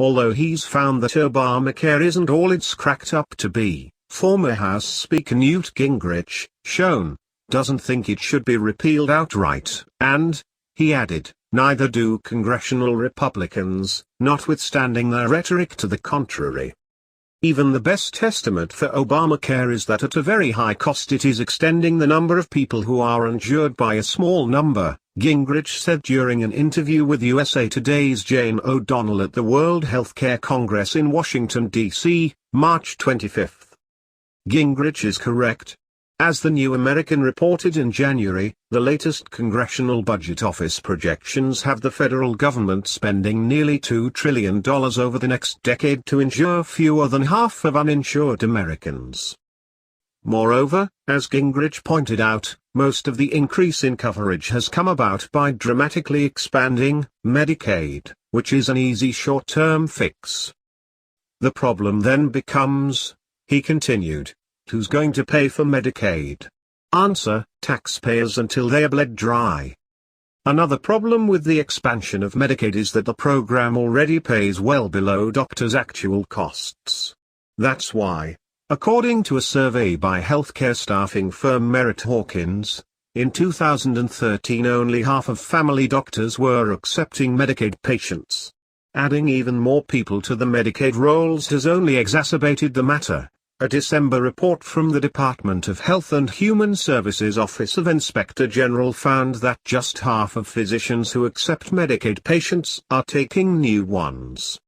although he's found that Obamacare isn't all it's cracked up to be. Former House Speaker Newt Gingrich, shown, doesn't think it should be repealed outright. And, he added, neither do congressional Republicans, notwithstanding their rhetoric to the contrary. Even the best estimate for Obamacare is that at a very high cost it is extending the number of people who are insured by a small number, Gingrich said during an interview with USA Today's Jane O'Donnell at the World Healthcare Congress in Washington, D.C., March 25. Gingrich is correct. As the New American reported in January, the latest Congressional Budget Office projections have the federal government spending nearly $2 trillion over the next decade to insure fewer than half of uninsured Americans. Moreover, as Gingrich pointed out, most of the increase in coverage has come about by dramatically expanding Medicaid, which is an easy short-term fix. The problem then becomes, he continued, who's going to pay for Medicaid? Answer, taxpayers until they are bled dry. Another problem with the expansion of Medicaid is that the program already pays well below doctors' actual costs. That's why, according to a survey by healthcare staffing firm Merritt Hawkins, in 2013 only half of family doctors were accepting Medicaid patients. Adding even more people to the Medicaid rolls has only exacerbated the matter. A December report from the Department of Health and Human Services Office of Inspector General found that just half of physicians who accept Medicaid patients are taking new ones.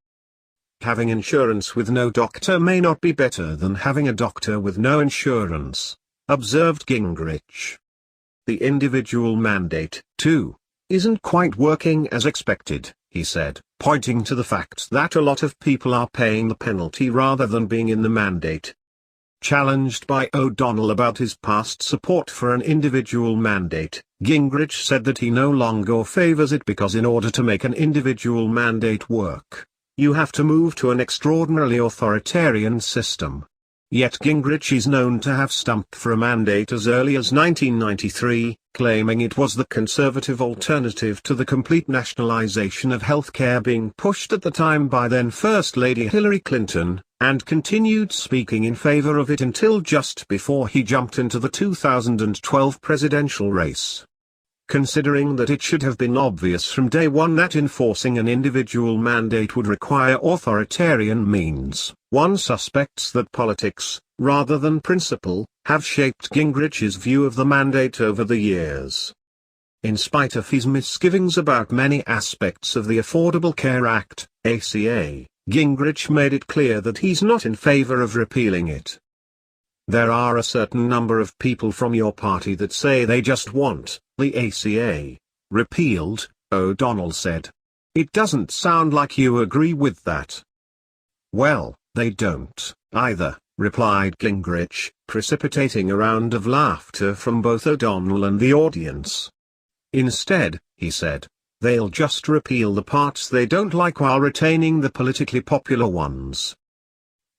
Having insurance with no doctor may not be better than having a doctor with no insurance, observed Gingrich. The individual mandate, too, isn't quite working as expected, he said, pointing to the fact that a lot of people are paying the penalty rather than being in the mandate. Challenged by O'Donnell about his past support for an individual mandate, Gingrich said that he no longer favors it because in order to make an individual mandate work, you have to move to an extraordinarily authoritarian system. Yet Gingrich is known to have stumped for a mandate as early as 1993, claiming it was the conservative alternative to the complete nationalization of healthcare being pushed at the time by then First Lady Hillary Clinton, and continued speaking in favor of it until just before he jumped into the 2012 presidential race. Considering that it should have been obvious from day one that enforcing an individual mandate would require authoritarian means, one suspects that politics, rather than principle, have shaped Gingrich's view of the mandate over the years. In spite of his misgivings about many aspects of the Affordable Care Act, ACA, Gingrich made it clear that he's not in favor of repealing it. There are a certain number of people from your party that say they just want the ACA repealed, O'Donnell said. It doesn't sound like you agree with that. Well, they don't, either, replied Gingrich, precipitating a round of laughter from both O'Donnell and the audience. Instead, he said, they'll just repeal the parts they don't like while retaining the politically popular ones.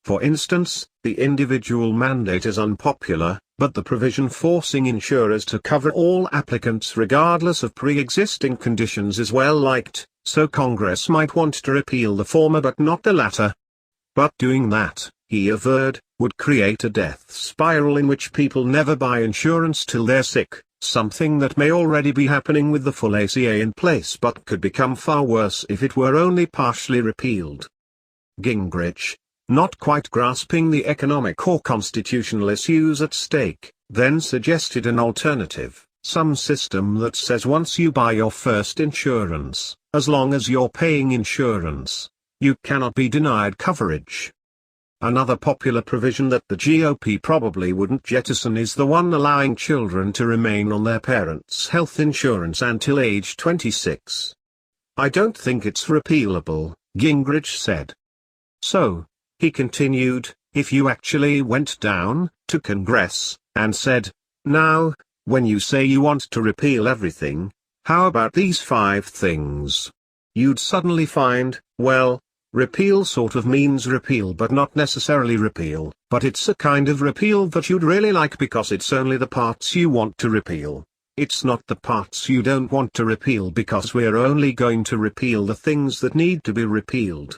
For instance, the individual mandate is unpopular, but the provision forcing insurers to cover all applicants regardless of pre-existing conditions is well liked, so Congress might want to repeal the former but not the latter. But doing that, he averred, would create a death spiral in which people never buy insurance till they're sick, something that may already be happening with the full ACA in place but could become far worse if it were only partially repealed. Gingrich, not quite grasping the economic or constitutional issues at stake, then suggested an alternative, some system that says once you buy your first insurance, as long as you're paying insurance, you cannot be denied coverage. Another popular provision that the GOP probably wouldn't jettison is the one allowing children to remain on their parents' health insurance until age 26. I don't think it's repealable, Gingrich said. So, he continued, if you actually went down to Congress and said, now, when you say you want to repeal everything, how about these 5 things? You'd suddenly find, well, repeal sort of means repeal but not necessarily repeal, but it's a kind of repeal that you'd really like because it's only the parts you want to repeal. It's not the parts you don't want to repeal because we're only going to repeal the things that need to be repealed.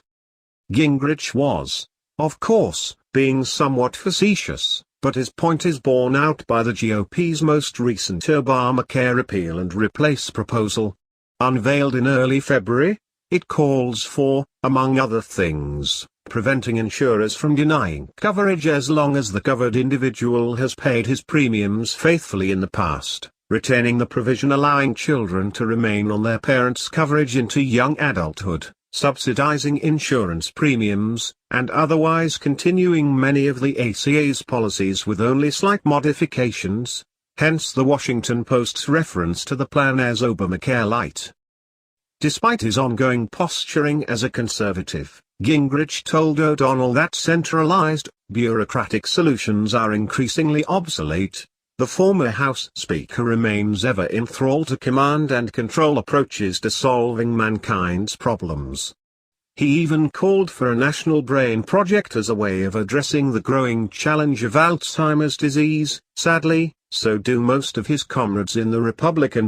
Gingrich was, of course, being somewhat facetious, but his point is borne out by the GOP's most recent Obamacare repeal and replace proposal. Unveiled in early February, it calls for, among other things, preventing insurers from denying coverage as long as the covered individual has paid his premiums faithfully in the past, retaining the provision allowing children to remain on their parents' coverage into young adulthood, subsidizing insurance premiums, and otherwise continuing many of the ACA's policies with only slight modifications, hence the Washington Post's reference to the plan as Obamacare Light. Despite his ongoing posturing as a conservative, Gingrich told O'Donnell that centralized, bureaucratic solutions are increasingly obsolete. The former House Speaker remains ever enthralled to command and control approaches to solving mankind's problems. He even called for a national brain project as a way of addressing the growing challenge of Alzheimer's disease. Sadly, so do most of his comrades in the Republican